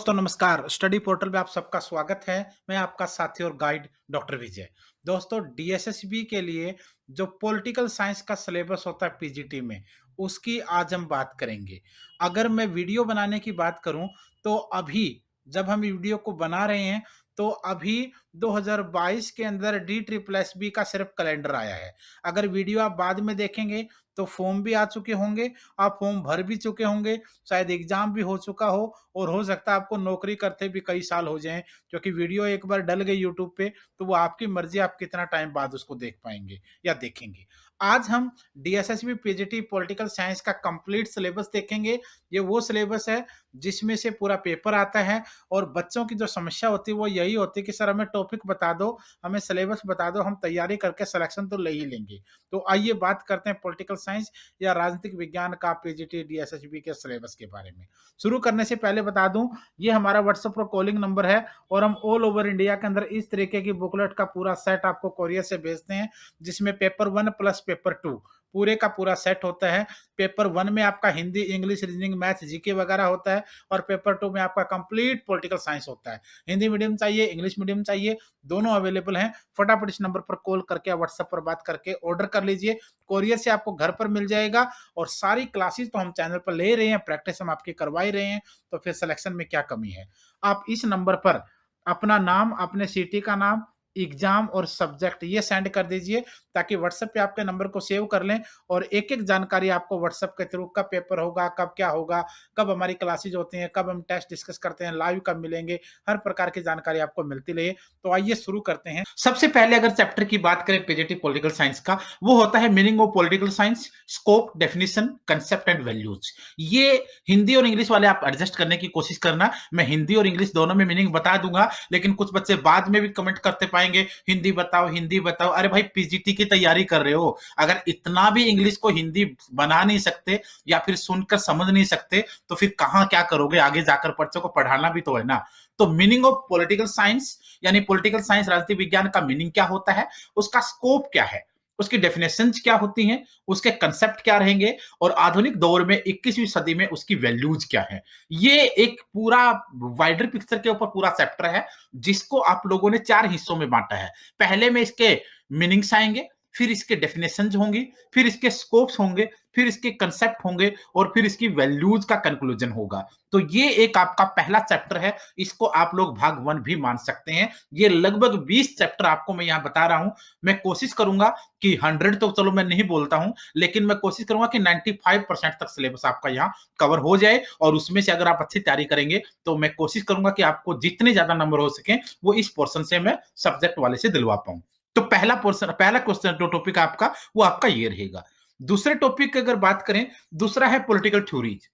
दोस्तों नमस्कार। Study portal में आप सबका स्वागत है। मैं आपका साथी और गाइड डॉक्टर विजय। दोस्तों डीएसएसबी के लिए जो पॉलिटिकल साइंस का सिलेबस होता है पीजीटी में, उसकी आज हम बात करेंगे। अगर मैं वीडियो बनाने की बात करूं तो अभी जब हम वीडियो को बना रहे हैं तो अभी 2022 के अंदर डी ट्रिपल एस बी का सिर्फ कैलेंडर आया है। अगर वीडियो आप बाद में देखेंगे तो फॉर्म भी आ चुके होंगे, आप फॉर्म भर भी चुके होंगे, शायद एग्जाम भी हो चुका हो और हो सकता है आपको नौकरी करते भी कई साल हो जाएँ, क्योंकि वीडियो एक बार डल गई यूट्यूब पे तो वो आपकी मर्ज़ी आप कितना टाइम बाद उसको देख पाएँगे या देखेंगे। आज हम डीएसएसबी पीजीटी पॉलिटिकल साइंस का कंप्लीट सिलेबस देखेंगे। ये वो सिलेबस है जिसमें से पूरा पेपर आता है और बच्चों की जो समस्या होती है वो यही होती है कि सर हमें टॉपिक बता दो, हमें सिलेबस बता दो, हम तैयारी करके सिलेक्शन तो ले ही लेंगे। तो आइए बात करते हैं पॉलिटिकल साइंस या राजनीतिक विज्ञान का पीजीटी डीएसएसबी के सिलेबस के बारे में। शुरू करने से पहले बता दूं, ये हमारा व्हाट्सएप पर कॉलिंग नंबर है और हम ऑल ओवर इंडिया के अंदर इस तरीके की बुकलेट का पूरा सेट आपको कोरियर से भेजते हैं, जिसमें पेपर 1 प्लस पेपर 2 पूरे का पूरा सेट होता है। पेपर 1 में आपका Hindi, English, reasoning, math, GK वगैरह होता है और पेपर 2 में आपका कंप्लीट पॉलिटिकल साइंस होता है। हिंदी मीडियम चाहिए, इंग्लिश मीडियम चाहिए, दोनों अवेलेबल हैं। फटाफट इस नंबर पर कॉल करके या व्हाट्सएप पर बात करके ऑर्डर कर लीजिए। कोरियर से आपको घर पर मिल जाएगा और सारी क्लासेस तो हम चैनल पर ले रहे हैं, प्रैक्टिस हम आपकी करवा ही रहे हैं, तो फिर सिलेक्शन में क्या कमी है। आप इस नंबर पर अपना नाम, अपने सिटी का नाम, एग्जाम और सब्जेक्ट ये सेंड कर दीजिए ताकि व्हाट्सएप पे आपके नंबर को सेव कर लें और एक-एक जानकारी आपको व्हाट्सएप के थ्रू कब पेपर होगा, कब क्या होगा, कब हमारी क्लासेस होती हैं, कब हम टेस्ट डिस्कस करते हैं, लाइव कब मिलेंगे, हर प्रकार की जानकारी आपको मिलती रहे। तो आइए शुरू करते हैं। सबसे पहले अगर चैप्टर की बात करें पीजीटी पॉलिटिकल साइंस का, वो होता है meaning of political science, scope, definition, concept and values. ये हिंदी और इंग्लिश वाले आप एडजस्ट करने की कोशिश करना। मैं हिंदी और इंग्लिश दोनों में मीनिंग बता दूंगा, लेकिन कुछ बच्चे बाद में भी कमेंट करते पाएंगे हिंदी बताओ, हिंदी बताओ। अरे भाई पीजीटी की तैयारी कर रहे हो, अगर इतना भी इंग्लिश को हिंदी बना नहीं सकते या फिर सुनकर समझ नहीं सकते तो फिर कहां क्या करोगे, आगे जाकर बच्चों को पढ़ाना भी तो है ना। तो मीनिंग ऑफ पॉलिटिकल साइंस यानी पॉलिटिकल साइंस राजनीति विज्ञान का मीनिंग क्या होता है, उसका स्कोप क्या है, उसकी डेफिनेशंस क्या होती हैं, उसके कंसेप्ट क्या रहेंगे और आधुनिक दौर में 21वीं सदी में उसकी वैल्यूज क्या है। ये एक पूरा वाइडर पिक्चर के ऊपर पूरा चैप्टर है जिसको आप लोगों ने 4 हिस्सों में बांटा है। पहले में इसके मीनिंग्स आएंगे, फिर इसके डेफिनेशंस होंगी, फिर इसके स्कोप्स होंगे, फिर इसके कंसेप्ट होंगे और फिर इसकी वैल्यूज का कंक्लूजन होगा। तो ये एक आपका पहला चैप्टर है, इसको आप लोग भाग 1 भी मान सकते हैं। ये लगभग 20 चैप्टर आपको मैं यहां बता रहा हूं। मैं कोशिश करूंगा कि 100 तो चलो मैं नहीं बोलता हूं, लेकिन मैं कोशिश करूंगा कि 95% तक सिलेबस आपका यहां कवर हो जाए और उसमें से अगर आप अच्छी तैयारी करेंगे तो मैं कोशिश करूंगा कि आपको जितने ज्यादा नंबर हो सके वो इस पोर्शन से मैं सब्जेक्ट वाले से दिलवा पाऊं। तो पहला क्वेश्चन जो टॉपिक आपका वो आपका ये रहेगा। दूसरे टॉपिक की अगर बात करें, दूसरा है पॉलिटिकल थ्योरीज।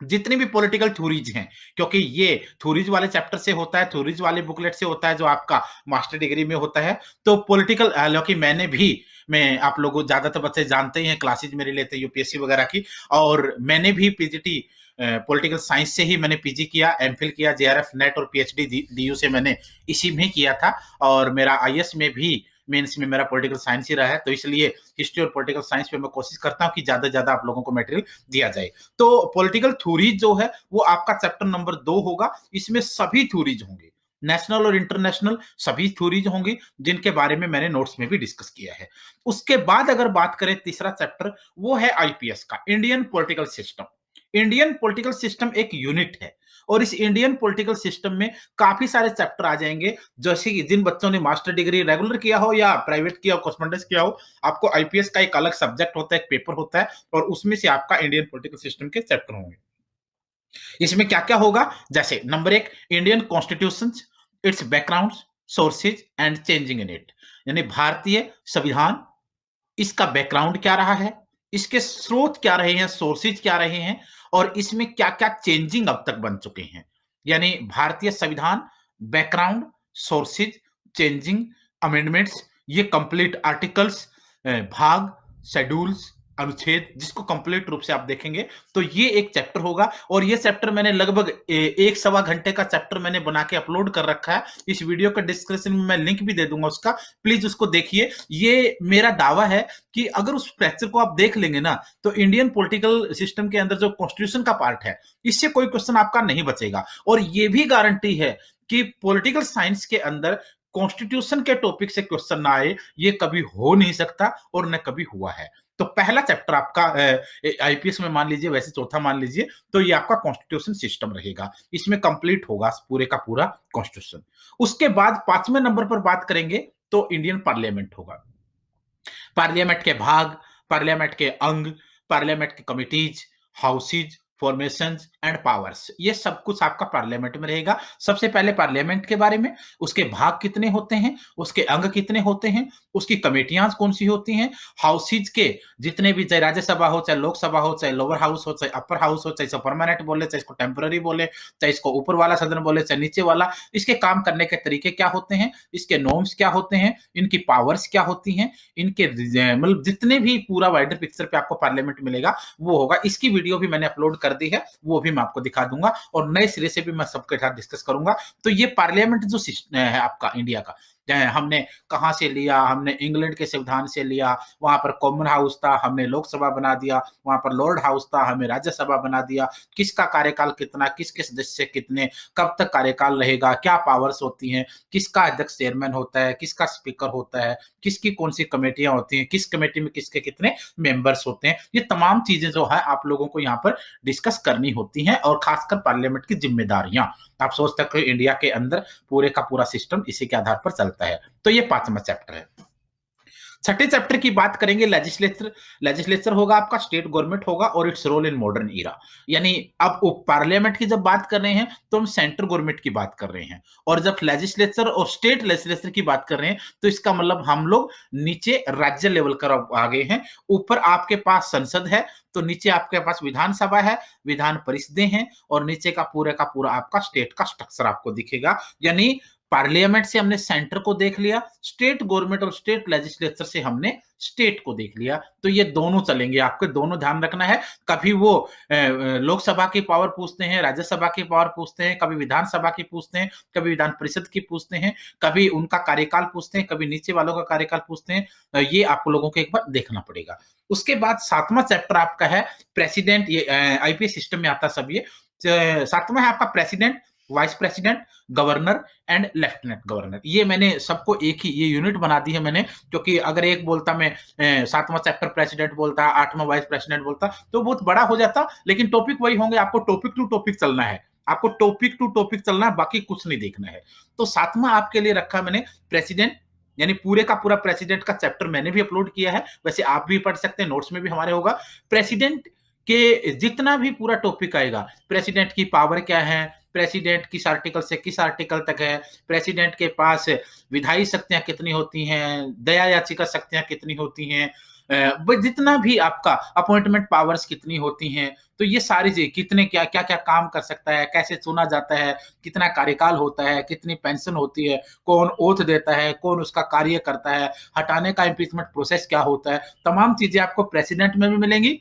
जितनी भी पॉलिटिकल थ्योरीज हैं, क्योंकि ये थ्योरीज वाले चैप्टर से होता है, थ्योरीज वाले बुकलेट से होता है जो आपका मास्टर डिग्री में होता है। तो पॉलिटिकल क्योंकि मैं आप लोगों ज्यादातर बच्चे जानते ही हैं, क्लासेज मेरे लेते हैं यूपीएससी वगैरह की, और मैंने भी पीजीटी पॉलिटिकल साइंस से ही मैंने पीजी किया, एमफिल किया, जेआरएफ नेट और पीएचडी डीयू से मैंने इसी में किया था और मेरा आईएएस में भी मेंस में मेरा पॉलिटिकल साइंस ही रहा है। तो इसलिए हिस्ट्री और पॉलिटिकल साइंस पे मैं कोशिश करता हूं कि ज्यादा से ज्यादा आप लोगों को मटेरियल दिया जाए। तो पॉलिटिकल थ्योरीज जो है वो आपका चैप्टर नंबर 2 होगा। इसमें सभी थ्योरीज होंगे, नेशनल और इंटरनेशनल सभी थ्योरीज होंगी, जिनके बारे में मैंने नोट्स में भी डिस्कस किया है। उसके बाद अगर बात करें तीसरा चैप्टर, वो है आईपीएस का, Indian political system. Indian political system एक यूनिट है और इस इंडियन पॉलिटिकल सिस्टम में काफी सारे चैप्टर आ जाएंगे। जैसे कि जिन बच्चों ने मास्टर डिग्री रेगुलर किया हो या प्राइवेट किया हो, कॉस्मेटिक्स किया हो, आपको आईपीएस का एक अलग सब्जेक्ट होता है, एक पेपर होता है और उसमें से आपका इंडियन पॉलिटिकल सिस्टम के चैप्टर होंगे। इसमें क्या क्या होगा, जैसे number 1 Indian constitution, it's background, sources and changing in it, यानी भारतीय संविधान, इसका बैकग्राउंड क्या रहा है, इसके स्रोत क्या रहे हैं, सोर्सेज क्या रहे हैं और इसमें क्या क्या चेंजिंग अब तक बन चुके हैं। यानी भारतीय संविधान, बैकग्राउंड, सोर्सेज, चेंजिंग, अमेंडमेंट्स, ये कंप्लीट आर्टिकल्स, भाग, शेड्यूल्स, अनुच्छेद, जिसको कंप्लीट रूप से आप देखेंगे तो ये एक चैप्टर होगा। और ये चैप्टर मैंने लगभग एक सवा घंटे का चैप्टर मैंने बना के अपलोड कर रखा है। इस वीडियो के डिस्क्रिप्शन में मैं लिंक भी दे दूंगा उसका, प्लीज उसको देखिए। ये मेरा दावा है कि अगर उस लेक्चर को आप देख लेंगे ना, तो इंडियन पॉलिटिकल सिस्टम के अंदर जो कॉन्स्टिट्यूशन का पार्ट है, इससे कोई क्वेश्चन आपका नहीं बचेगा। और ये भी गारंटी है कि पॉलिटिकल साइंस के अंदर कॉन्स्टिट्यूशन के टॉपिक से क्वेश्चन ना आए, ये कभी हो नहीं सकता और न कभी हुआ है। तो पहला चैप्टर आपका आईपीएस में मान लीजिए, वैसे चौथा मान लीजिए, तो ये आपका कॉन्स्टिट्यूशन सिस्टम रहेगा। इसमें कंप्लीट होगा पूरे का पूरा कॉन्स्टिट्यूशन। उसके बाद 5वें नंबर पर बात करेंगे तो इंडियन पार्लियामेंट होगा। पार्लियामेंट के भाग, पार्लियामेंट के अंग, पार्लियामेंट की committees, houses, formations and powers, ये सब कुछ आपका पार्लियामेंट में रहेगा। सबसे पहले पार्लियामेंट के बारे में, उसके भाग कितने होते हैं, उसके अंग कितने होते हैं, उसकी कमेटियां कौन सी होती हैं, हाउसेज के जितने भी, चाहे राज्यसभा हो, चाहे लोकसभा हो, चाहे लोअर हाउस हो, चाहे अपर हाउस हो, चाहे इसको परमानेंट बोले, चाहे इसको टेम्पररी बोले, चाहे इसको ऊपर वाला सदन बोले, चाहे नीचे वाला, इसके काम करने के तरीके क्या होते हैं, इसके नॉर्म्स क्या होते हैं, इनकी पावर्स क्या होती हैं, इनके मतलब जितने भी पूरा वाइडर पिक्चर पे आपको पार्लियामेंट मिलेगा वो होगा। इसकी वीडियो भी मैंने अपलोड कर दी है, वो भी मैं आपको दिखा दूंगा और नए सिरे से भी मैं सबके साथ डिस्कस करूंगा। तो ये पार्लियामेंट जो सिस्टम है आपका इंडिया का, हमने कहां से लिया, हमने इंग्लैंड के संविधान से लिया, वहां पर कॉमन हाउस था, हमने लोकसभा बना दिया, वहां पर लॉर्ड हाउस था, हमें राज्यसभा बना दिया, किसका कार्यकाल कितना, किसके सदस्य कितने, कब तक कार्यकाल रहेगा, क्या पावर्स होती हैं, किसका अध्यक्ष चेयरमैन होता है, किसका स्पीकर होता है, किसकी कौन सी कमेटियां होती हैं, किस कमेटी में किसके कितने मेंबर्स होते हैं, ये तमाम चीजें जो है आप लोगों को यहाँ पर डिस्कस करनी होती हैं। और खासकर पार्लियामेंट की जिम्मेदारियां, आप सोच सकते हो इंडिया के अंदर पूरे का पूरा सिस्टम इसी के आधार पर चलता है। तो ये 5वां चैप्टर है। छठे चैप्टर की बात करेंगे लेजिस्लेचर। लेजिस्लेचर होगा आपका, स्टेट गवर्नमेंट होगा और it's role in modern era. यानी अब पार्लियामेंट की जब बात कर रहे हैं तो हम सेंट्रल गवर्नमेंट की बात कर रहे हैं, और जब लेजिस्लेचर और स्टेट लेजिस्लेचर की बात कर रहे हैं तो इसका मतलब हम लोग नीचे राज्य लेवल कर आ गए हैं। ऊपर आपके पास संसद है, तो नीचे आपके पास विधानसभा है, विधान परिषदें हैं, और नीचे का पूरा आपका स्टेट का स्ट्रक्चर आपको दिखेगा। यानी पार्लियामेंट से हमने सेंटर को देख लिया, स्टेट गवर्नमेंट और स्टेट लेजिस्लेचर से हमने स्टेट को देख लिया। तो ये दोनों चलेंगे, आपको दोनों ध्यान रखना है। कभी वो लोकसभा की पावर पूछते हैं, राज्यसभा की पावर पूछते हैं, कभी विधानसभा की पूछते हैं, कभी विधान परिषद की पूछते हैं, कभी उनका कार्यकाल पूछते हैं, कभी नीचे वालों का कार्यकाल पूछते हैं। ये आप लोगों को एक बार देखना पड़ेगा। उसके बाद 7वां चैप्टर आपका है प्रेसिडेंट। ये आईपीएस सिस्टम में आता सब ये। 7वां है आपका president, vice president, governor and lieutenant governor. ये मैंने सबको एक ही ये यूनिट बना दी है मैंने, क्योंकि अगर एक बोलता मैं 7वां चैप्टर प्रेसिडेंट बोलता, 8वां वाइस प्रेसिडेंट बोलता तो बहुत बड़ा हो जाता, लेकिन टॉपिक वही होंगे। आपको टॉपिक टू टॉपिक चलना है, आपको टॉपिक टू टॉपिक चलना है, बाकी कुछ नहीं देखना है। तो 7वां आपके लिए रखा मैंने प्रेसिडेंट, यानी पूरे का पूरा प्रेसिडेंट का चैप्टर मैंने भी अपलोड किया है, वैसे आप भी पढ़ सकते हैं, नोट्स में भी हमारे होगा। प्रेसिडेंट के जितना भी पूरा टॉपिक आएगा, प्रेसिडेंट की पावर क्या है, प्रेसिडेंट किस आर्टिकल से किस आर्टिकल तक है, प्रेसिडेंट के पास विधायी शक्तियां कितनी होती हैं, दया याचिका शक्तियां कितनी होती हैं, जितना भी आपका अपॉइंटमेंट पावर्स कितनी होती हैं, तो ये सारी चीज, कितने क्या क्या क्या काम कर सकता है, कैसे चुना जाता है, कितना कार्यकाल होता है, कितनी पेंशन होती है, कौन ओथ देता है, कौन उसका कार्य करता है, हटाने का इम्पीचमेंट प्रोसेस क्या होता है, तमाम चीजें आपको प्रेसिडेंट में भी मिलेंगी,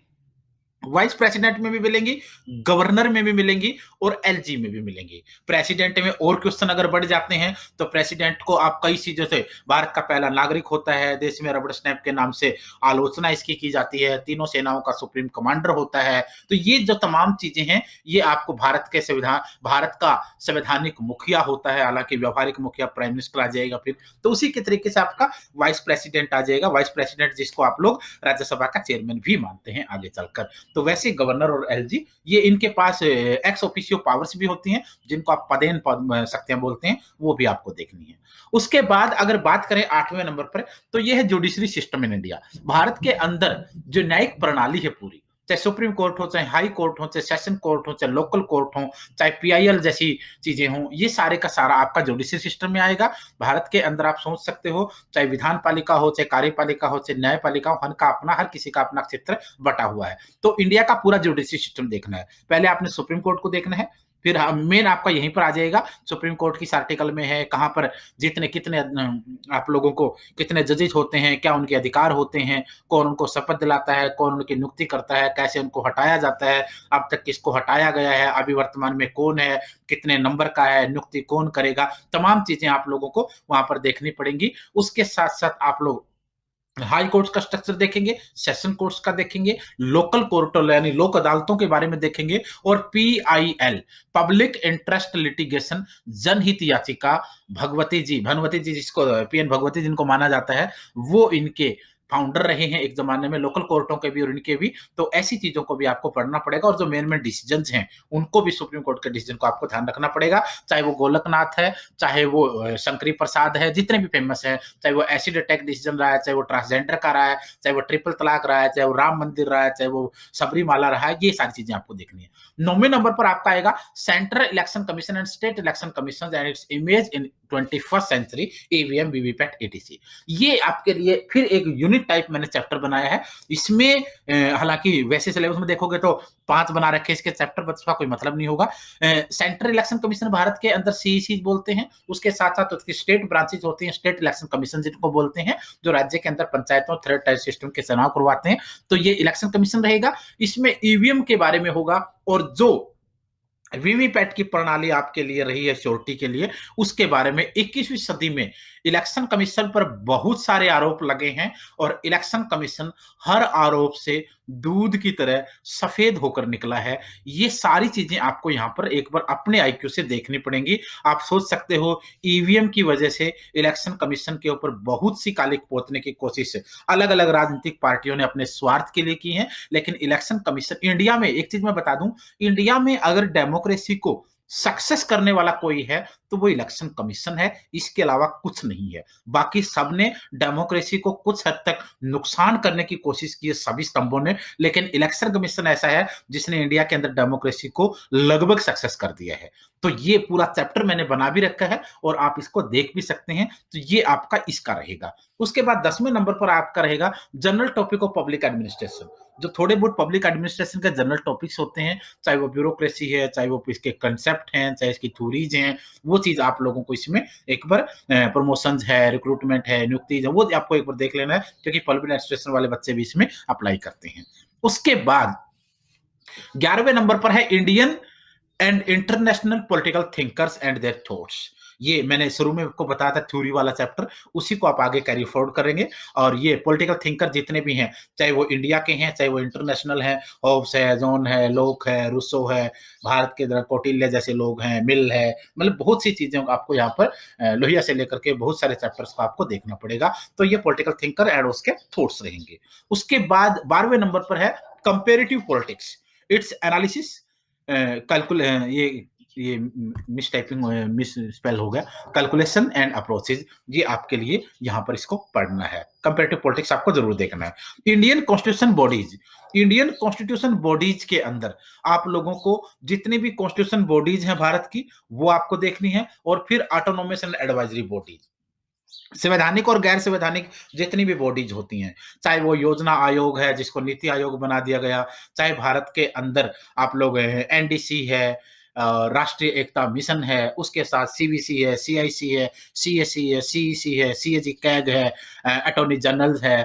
वाइस प्रेसिडेंट में भी मिलेंगी, गवर्नर में भी मिलेंगी और एलजी में भी मिलेंगी। प्रेसिडेंट में और क्वेश्चन अगर बढ़ जाते हैं तो प्रेसिडेंट को आप कई चीजों से, भारत का पहला नागरिक होता है, देश में रबड़ स्टैंप के नाम से आलोचना इसकी की जाती है, तीनों सेनाओं का सुप्रीम कमांडर होता है। तो ये जो तमाम चीजें हैं, ये आपको भारत के संविधान, भारत का संवैधानिक मुखिया होता है, हालांकि व्यवहारिक मुखिया प्राइम मिनिस्टर आ जाएगा फिर। तो उसी के तरीके से आपका वाइस प्रेसिडेंट आ जाएगा, वाइस प्रेसिडेंट जिसको आप लोग राज्यसभा का चेयरमैन भी मानते हैं आगे चलकर। तो वैसे गवर्नर और एलजी, ये इनके पास एक्स ऑफिशियो पावर्स भी होती हैं, जिनको आप पदेन शक्तियां बोलते हैं, वो भी आपको देखनी है। उसके बाद अगर बात करें 8वें नंबर पर, तो ये है judiciary system in India. Bharat के अंदर जो न्यायिक प्रणाली है पूरी, चाहे सुप्रीम कोर्ट हो, चाहे हाई कोर्ट हो, चाहे सेशन कोर्ट हो, चाहे लोकल कोर्ट हो, चाहे पीआईएल जैसी चीजें हों, ये सारे का सारा आपका जुडिशरी सिस्टम में आएगा। भारत के अंदर आप सोच सकते हो, चाहे विधान पालिका हो, चाहे कार्यपालिका हो, चाहे न्यायपालिका हो, हर किसी का अपना क्षेत्र बटा हुआ है। तो इंडिया का पूरा जुडिशरी सिस्टम देखना है, पहले आपने सुप्रीम कोर्ट को देखना है, फिर मेन आपका यहीं पर आ जाएगा, सुप्रीम कोर्ट किस आर्टिकल में है, कहाँ पर जितने कितने आप लोगों को कितने जजेस होते हैं, क्या उनके अधिकार होते हैं, कौन उनको शपथ दिलाता है, कौन उनकी नियुक्ति करता है, कैसे उनको हटाया जाता है, अब तक किसको हटाया गया है, अभी वर्तमान में कौन है, कितने नंबर का है, नियुक्ति कौन करेगा, तमाम चीजें आप लोगों को वहां पर देखनी पड़ेंगी। उसके साथ साथ आप लोग हाई कोर्ट्स का स्ट्रक्चर देखेंगे, सेशन कोर्ट्स का देखेंगे, लोकल कोर्ट यानी लोक अदालतों के बारे में देखेंगे, और पीआईएल पब्लिक इंटरेस्ट लिटिगेशन जनहित याचिका भगवती जी जिसको पीएन भगवती जिनको माना जाता है, वो इनके फाउंडर रहे हैं एक जमाने में, लोकल कोर्टों के भी और इनके भी। तो ऐसी चीजों को भी आपको पढ़ना पड़ेगा, और जो मेन मेन डिसीजन हैं उनको भी, सुप्रीम कोर्ट के डिसीजन को आपको ध्यान रखना पड़ेगा, चाहे वो गोलकनाथ है, चाहे वो शंकरी प्रसाद है, जितने भी फेमस है, चाहे वो एसिड अटैक डिसीजन रहा है, चाहे वो ट्रांसजेंडर का रहा है, चाहे वो ट्रिपल तलाक रहा है, चाहे वो राम मंदिर रहा है, चाहे वो सबरीमाला रहा है, ये सारी चीजें आपको देखनी है। 9वें नंबर पर आपका आएगा central election commission and state election commission and its image in 21st century EVM VVPAT etc. ये आपके लिए फिर एक यूनिट टाइप मैंने चैप्टर बनाया है। इसमें हालांकि वैसे सिलेबस में देखोगे तो 5 बना रखे इसके चैप्टर, बट उसका कोई मतलब नहीं होगा। सेंट्रल इलेक्शन कमीशन भारत के अंदर सीईसी बोलते हैं, उसके साथ साथ उसकी स्टेट ब्रांचेज होती हैं, स्टेट इलेक्शन कमीशन जिनको बोलते हैं, जो राज्य के अंदर पंचायतों थर्ड टायर सिस्टम के चुनाव करवाते हैं। तो ये इलेक्शन कमीशन रहेगा, इसमें ईवीएम के बारे में होगा, और जो वीवीपैट की प्रणाली आपके लिए रही है श्योरिटी के लिए, उसके बारे में 21वीं सदी में इलेक्शन कमीशन पर बहुत सारे आरोप लगे हैं, और इलेक्शन कमीशन हर आरोप से दूध की तरह सफेद होकर निकला है। ये सारी चीजें आपको यहां पर एक बार अपने आईक्यू से देखनी पड़ेंगी। आप सोच सकते हो ईवीएम की वजह से इलेक्शन कमीशन के ऊपर बहुत सी कालिक पोतने की कोशिश अलग अलग राजनीतिक पार्टियों ने अपने स्वार्थ के लिए की है, लेकिन इलेक्शन कमीशन इंडिया में, एक चीज मैं बता दूं, इंडिया में अगर डेमोक्रेसी को सक्सेस करने वाला कोई है तो वो इलेक्शन कमीशन है, इसके अलावा कुछ नहीं है। बाकी सबने डेमोक्रेसी को कुछ हद तक नुकसान करने की कोशिश की है सभी स्तंभों ने, लेकिन इलेक्शन कमीशन ऐसा है जिसने इंडिया के अंदर डेमोक्रेसी को लगभग सक्सेस कर दिया है। तो ये पूरा चैप्टर मैंने बना भी रखा है और आप इसको देख भी सकते हैं। तो ये आपका इसका रहेगा। उसके बाद 10वें नंबर पर आपका रहेगा general topic of public administration, जो थोड़े बहुत पब्लिक एडमिनिस्ट्रेशन के जनरल टॉपिक्स होते हैं, चाहे वो ब्यूरोक्रेसी है, चाहे वो इसके कंसेप्ट हैं, चाहे इसकी थ्योरीज हैं, वो चीज आप लोगों को इसमें एक बार प्रमोशन है, रिक्रूटमेंट है, नियुक्ति है, वो आपको एक बार देख लेना है, क्योंकि पब्लिक एडमिनिस्ट्रेशन वाले बच्चे भी इसमें अप्लाई करते हैं। उसके बाद 11वें नंबर पर है Indian and international political thinkers and their thoughts. ये मैंने शुरू में आपको बताया था थ्योरी वाला चैप्टर, उसी को आप आगे कैरी फॉरवर्ड करेंगे। और ये पॉलिटिकल थिंकर जितने भी हैं, चाहे वो इंडिया के हैं, चाहे वो इंटरनेशनल हैं, होब्स है, जॉन है, लोक है, रूसो है, भारत के कौटिल्य जैसे लोग हैं, मिल है, मतलब बहुत सी चीजें आपको यहाँ पर लोहिया से लेकर के बहुत सारे चैप्टर्स को आपको देखना पड़ेगा। तो ये पॉलिटिकल थिंकर एंड उसके थॉट्स रहेंगे। उसके बाद 12वें नंबर पर है कंपेरेटिव पॉलिटिक्स, इट्स एनालिसिस, कैलकुल ये मिस टाइपिंग मिस स्पेल हो गया, कैलकुलेशन एंड अप्रोचेज, ये आपके लिए यहां पर इसको पढ़ना है। कंपैरेटिव पॉलिटिक्स आपको जरूर देखना है। Indian constitution bodies, Indian constitution bodies के अंदर आप लोगों को जितनी भी कॉन्स्टिट्यूशन बॉडीज हैं भारत की, वो आपको देखनी है, और फिर ऑटोनोमस एंड एडवाइजरी बॉडीज, संवैधानिक और गैर संवैधानिक जितनी भी बॉडीज होती हैं, चाहे वो योजना आयोग है जिसको नीति आयोग बना दिया गया, चाहे भारत के अंदर आप लोग एनडीसी है, राष्ट्रीय एकता मिशन है, उसके साथ सीबीसी है, सीआईसी है, सीएससी है, सीईसी है, सीएजी कैग है, अटॉर्नी जनरल है,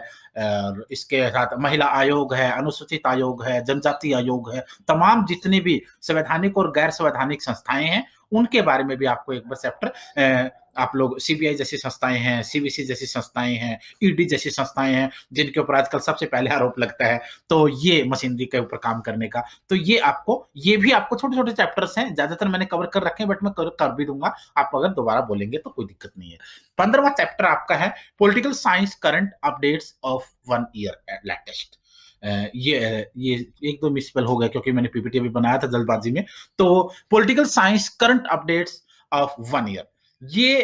इसके साथ महिला आयोग है, अनुसूचित आयोग है, जनजाति आयोग है, तमाम जितनी भी संवैधानिक और गैर संवैधानिक संस्थाएं हैं, उनके बारे में भी आपको एक बार चैप्टर, आप लोग सीबीआई जैसी संस्थाएं हैं, सीबीसी जैसी संस्थाएं हैं, ईडी जैसी संस्थाएं हैं, जिनके ऊपर आजकल सबसे पहले आरोप लगता है, तो ये मशीनरी के ऊपर काम करने का, तो ये भी आपको छोटे छोटे चैप्टर्स हैं, ज्यादातर मैंने कवर कर रखे हैं, बट मैं कर भी दूंगा, आप अगर दोबारा बोलेंगे तो कोई दिक्कत नहीं है। 15वां चैप्टर आपका है political science current updates of 1 year latest. ये एक दो मिसस्पेल हो गया क्योंकि मैंने पीपीटी भी बनाया था जल्दबाजी में। तो political science current updates of 1 year, ये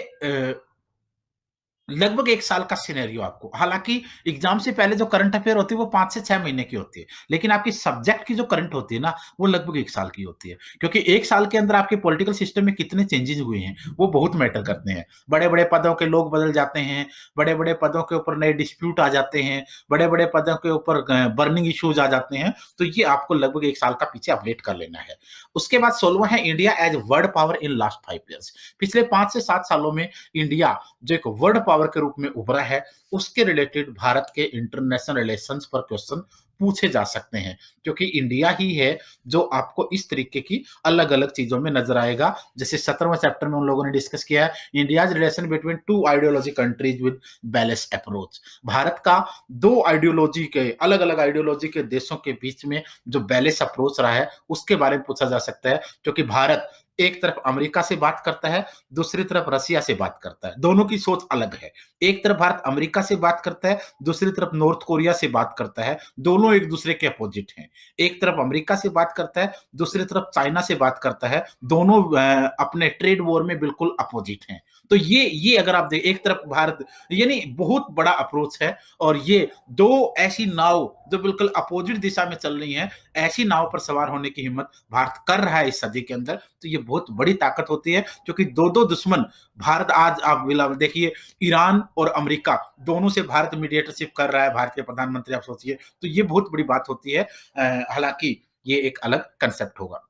लगभग 1 साल का सिनेरियो आपको। हालाँकि एग्ज़ाम से पहले जो करंट अफ़ेयर होती है वो 5 से 6 महीने की होती है। लेकिन आपकी सब्जेक्ट की जो करंट होती है ना, वो लगभग 1 साल की होती है। क्योंकि 1 साल के अंदर आपके पॉलिटिकल सिस्टम में कितने चेंजेज़ हुए हैं, वो बहुत मैटर करते हैं। बड़े-बड़े पदों के लोग बदल जाते हैं, बड़े-बड़े पदों के ऊपर नए डिस्प्यूट आ जाते हैं, बड़े-बड़े पदों के ऊपर बर्निंग इश्यूज़ आ जाते हैं, तो ये आपको लगभग 1 साल का पीछे अपडेट कर लेना है। उसके बाद 16वां है India as world power in last 5 years. पिछले 5 से 7 सालों में इंडिया जो एक वर्ल्ड पावर के रूप में उभरा है, उसके रिलेटेड भारत के इंटरनेशनल रिलेशंस पर क्वेश्चन पूछे जा सकते हैं, क्योंकि इंडिया ही है जो आपको इस तरीके की अलग-अलग चीज़ों में नज़र आएगा। जैसे 17वें चैप्टर में उन लोगों ने डिस्कस किया है, India's relation between 2 ideology countries with balanced approach. Bharat का 2 आइडियोलॉजी के अलग-अलग आइडियोलॉजी के देशों के बीच में जो बैलेंस अप्रोच रहा है, उसके बारे में पूछा जा सकता है, क्योंकि भारत एक तरफ अमेरिका से बात करता है, दूसरी तरफ रसिया से बात करता है। दोनों की सोच अलग है। एक तरफ भारत अमेरिका से बात करता है, दूसरी तरफ नॉर्थ कोरिया से बात करता है। दोनों एक-दूसरे के अपोजिट हैं। एक तरफ अमेरिका से बात करता है, दूसरी तरफ चाइना से बात करता है। दोनों अपने ट्रेड वॉर में बिल्कुल अपोजिट हैं। तो ये अगर आप एक तरफ भारत यानी बहुत बड़ा अप्रोच है और ये 2 ऐसी नाव जो बिल्कुल अपोजिट दिशा में चल रही हैं, ऐसी नाव पर सवार होने की हिम्मत भारत कर रहा है इस सदी के अंदर, तो ये बहुत बड़ी ताकत होती है, क्योंकि 2-2 दुश्मन भारत आज आप देखिए ईरान और अमेरिका दोनों से भारत मीडिएटरशिप कर रहा है, भारत के प्रधानमंत्री आप सोचिए, तो ये बहुत बड़ी बात होती है। हालाँकि ये एक अलग कांसेप्ट होगा।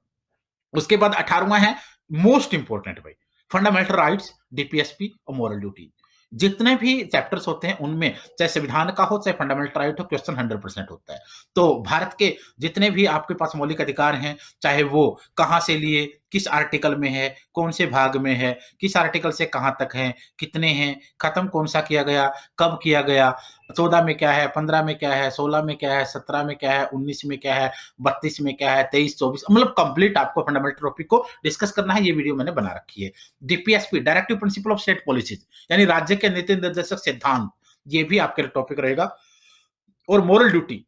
उसके बाद 18वां है मोस्ट इंपोर्टेंट भाई, फंडामेंटल राइट्स, डीपीएसपी और मोरल ड्यूटी। जितने भी चैप्टर्स होते हैं उनमें चाहे संविधान का हो चाहे फंडामेंटल राइट हो, क्वेश्चन 100% होता है। तो भारत के जितने भी आपके पास मौलिक अधिकार हैं, चाहे वो कहाँ से लिए, किस आर्टिकल में है, कौन से भाग में है, किस आर्टिकल से कहाँ तक हैं, कितने हैं, खत्म कौन सा किया गया, कब किया गया, 14 में क्या है, 15 में क्या है, 16 में क्या है, 17 में क्या है, 19 में क्या है, 32 में क्या है, 23, 24 मतलब कंप्लीट आपको फंडामेंटल टॉपिक को डिस्कस करना है, ये वीडियो मैंने बना रखी है। DPSP directive principle of state policies यानी राज्य के नीति निर्देशक सिद्धांत, ये भी आपके लिए टॉपिक रहेगा। और मोरल ड्यूटी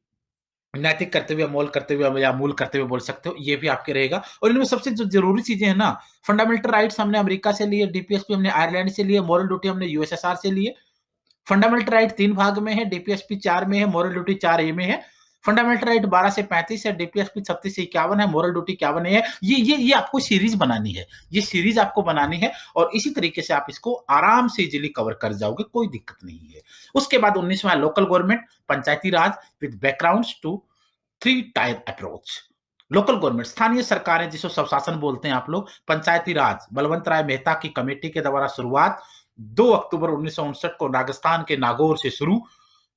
नैतिक कर्तव्य, मोल कर्तव्य या मूल कर्तव्य बोल सकते हो, ये भी आपके रहेगा। और इनमें सबसे जो जरूरी चीजें हैं ना, फंडामेंटल राइट्स हमने अमेरिका से लिए, डीपीएसपी हमने आयरलैंड से लिए, मोरल ड्यूटी हमने यूएसएसआर से लिए। फंडामेंटल राइट 3 भाग में है, डीपीएसपी 4 में है, मोरल ड्यूटी 4 ए में है। फंडामेंटल राइट 12 से 35 है, डीपीएसपी 36 से 51 है, मोरल ड्यूटी 51 है। ये आपको सीरीज बनानी है। ये सीरीज आपको बनानी है और इसी तरीके से आप इसको आराम से इजीली कवर कर जाओगे, कोई दिक्कत नहीं है। उसके बाद 19वां local government, Panchayati Raj with backgrounds to 3 tier approach. Local government स्थानीय सरकारें जिसको स्वशासन बोलते हैं आप लोग, पंचायती राज बलवंत राय मेहता की कमेटी के द्वारा शुरुआत 2 अक्टूबर 1959 को राजस्थान के नागौर से शुरू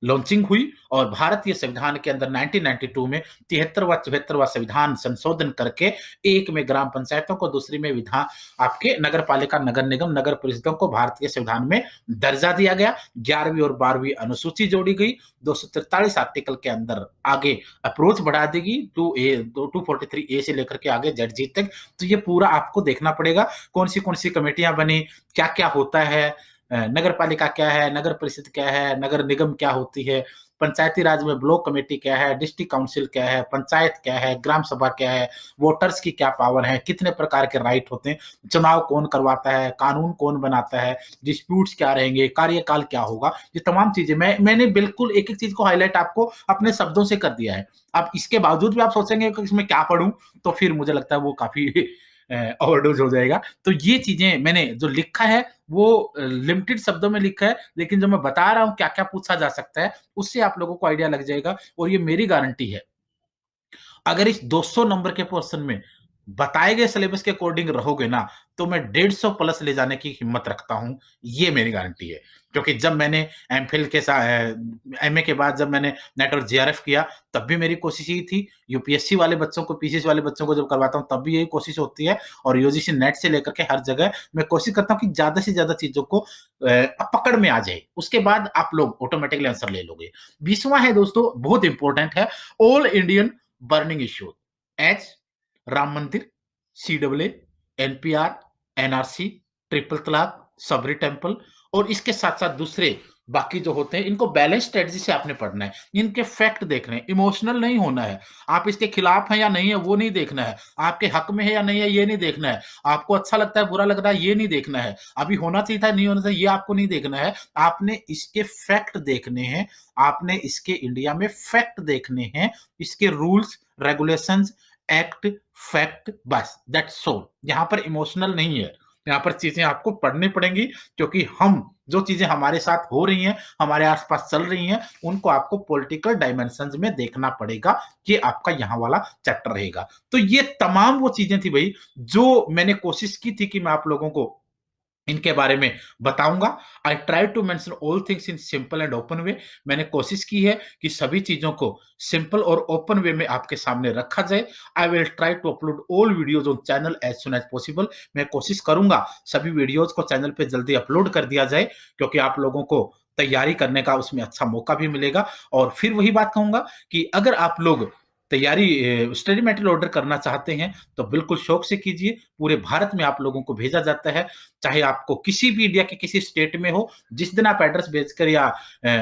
लॉन्चिंग हुई और भारतीय संविधान के अंदर 1992 में 73वां 74वां संविधान संशोधन करके एक में ग्राम पंचायतों को, दूसरी में विधान आपके नगर पालिका, नगर निगम, नगर परिषदों को भारतीय संविधान में दर्जा दिया गया। 11वीं और 12वीं अनुसूची जोड़ी गई। 243 आर्टिकल के अंदर आगे अप्रोच बढ़ा देगी 243 ए से लेकर के आगे जेड जी तक। तो ये पूरा आपको देखना पड़ेगा कौन सी कमेटियां बनी, क्या क्या होता है, नगर पालिका क्या है, नगर परिषद क्या है, नगर निगम क्या होती है, पंचायती राज में ब्लॉक कमेटी क्या है, डिस्ट्रिक्ट काउंसिल क्या है, पंचायत क्या है, ग्राम सभा क्या है, वोटर्स की क्या पावर है, कितने प्रकार के राइट होते हैं, चुनाव कौन करवाता है, कानून कौन बनाता है, डिस्प्यूट्स क्या रहेंगे, कार्यकाल क्या होगा, ये तमाम चीजें मैंने बिल्कुल एक एक चीज को हाईलाइट आपको अपने शब्दों से कर दिया है। अब इसके बावजूद भी आप सोचेंगे कि इसमें क्या पढ़ूं, तो फिर मुझे लगता है वो काफी ओवरडोज हो जाएगा। तो ये चीजें मैंने जो लिखा है वो लिमिटेड शब्दों में लिखा है, लेकिन जो मैं बता रहा हूँ क्या-क्या पूछा जा सकता है, उससे आप लोगों को आइडिया लग जाएगा और ये मेरी गारंटी है। अगर इस 200 नंबर के पोर्शन में बताए गए सिलेबस के अकॉर्डिंग रहोगे ना, तो मैं 150 प्लस ले जाने की हिम्मत रखता हूँ, ये मेरी गारंटी है। क्योंकि जब मैंने एमफिल के एमए के बाद जब मैंने नेट और जेआरएफ किया, तब भी मेरी कोशिश यही थी। यूपीएससी वाले बच्चों को, पीसीएस वाले बच्चों को जब करवाता हूँ, तब भी यही कोशिश होती है और यूजीसी नेट से लेकर के हर जगह मैं कोशिश करता हूँ कि ज़्यादा से ज़्यादा चीज़ों को पकड़ में आ जाए। उसके बाद आप लोग ऑटोमैटिकली आंसर ले लोगे। 20वां है दोस्तों, बहुत इंपॉर्टेंट है, all Indian burning issue H Ram मंदिर, सीडब्ल्यू, एनपीआर, एनआरसी, ट्रिपल तलाक, सबरी टेम्पल और इसके साथ साथ दूसरे बाकी जो होते हैं इनको बैलेंस स्ट्रेटजी से आपने पढ़ना है। इनके फैक्ट देखने हैं, इमोशनल नहीं होना है। आप इसके खिलाफ हैं या नहीं है वो नहीं देखना है। आपके हक में है या नहीं है ये नहीं देखना है। आपको अच्छा लगता है, बुरा लग रहा है ये नहीं देखना है। अभी होना चाहिए था, नहीं होना चाहिए ये आपको नहीं देखना है। आपने इसके फैक्ट देखने हैं। आपने इसके इंडिया में फैक्ट देखने हैं। इसके रूल्स, रेगुलेशंस, एक्ट, फैक्ट, बस दैट्स ऑल। यहाँ पर इमोशनल नहीं है। यहाँ पर चीजें आपको पढ़नी पड़ेंगी क्योंकि हम जो चीजें हमारे साथ हो रही हैं, हमारे आसपास चल रही हैं, उनको आपको पॉलिटिकल डायमेंशंस में देखना पड़ेगा। ये आपका यहाँ वाला चैप्टर रहेगा। तो ये तमाम वो चीजें थी भाई जो मैंने कोशिश की थी कि मैं आप लोगों को इनके बारे में बताऊंगा। I try to mention all things in simple and open way. मैंने कोशिश की है कि सभी चीजों को सिंपल और ओपन वे में आपके सामने रखा जाए। I will try to upload all videos on channel as soon as possible. मैं कोशिश करूंगा सभी वीडियोज को चैनल पे जल्दी अपलोड कर दिया जाए क्योंकि आप लोगों को तैयारी करने का उसमें अच्छा मौका भी मिलेगा। और फिर वही बात कहूंगा कि अगर आप लोग तैयारी स्टडी मटेरियल ऑर्डर करना चाहते हैं तो बिल्कुल शौक से कीजिए। पूरे भारत में आप लोगों को भेजा जाता है, चाहे आपको किसी भी इंडिया के किसी स्टेट में हो। जिस दिन आप एड्रेस भेजकर या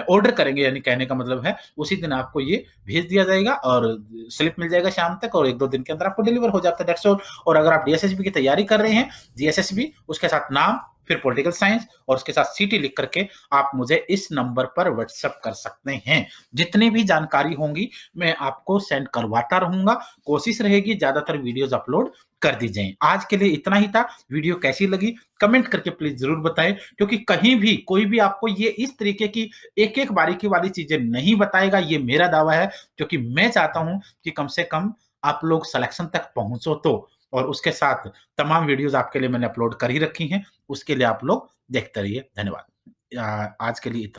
ऑर्डर करेंगे, यानी कहने का मतलब है उसी दिन आपको ये भेज दिया जाएगा और स्लिप मिल जाएगा शाम तक और 1-2 दिन के अंदर आपको डिलीवर हो जाता है। That's all. और अगर आप डीएसएसबी की तैयारी कर रहे हैं, जीएसएसबी उसके साथ नाम, फिर पॉलिटिकल साइंस और उसके साथ सीटी लिख करके आप मुझे इस नंबर पर व्हाट्सएप कर सकते हैं। जितनी भी जानकारी होंगी मैं आपको सेंड करवाता रहूंगा। कोशिश रहेगी ज्यादातर वीडियोस अपलोड कर दी जाए। आज के लिए इतना ही था। वीडियो कैसी लगी कमेंट करके प्लीज जरूर बताएं क्योंकि कहीं भी कोई भी आपको ये इस तरीके की एक एक बारीकी वाली चीजें नहीं बताएगा, ये मेरा दावा है। क्योंकि मैं चाहता हूं कि कम से कम आप लोग सिलेक्शन तक पहुंचो तो, और उसके साथ तमाम वीडियोस आपके लिए मैंने अपलोड कर ही रखी हैं। उसके लिए आप लोग देखते रहिए। धन्यवाद। आज के लिए इतना।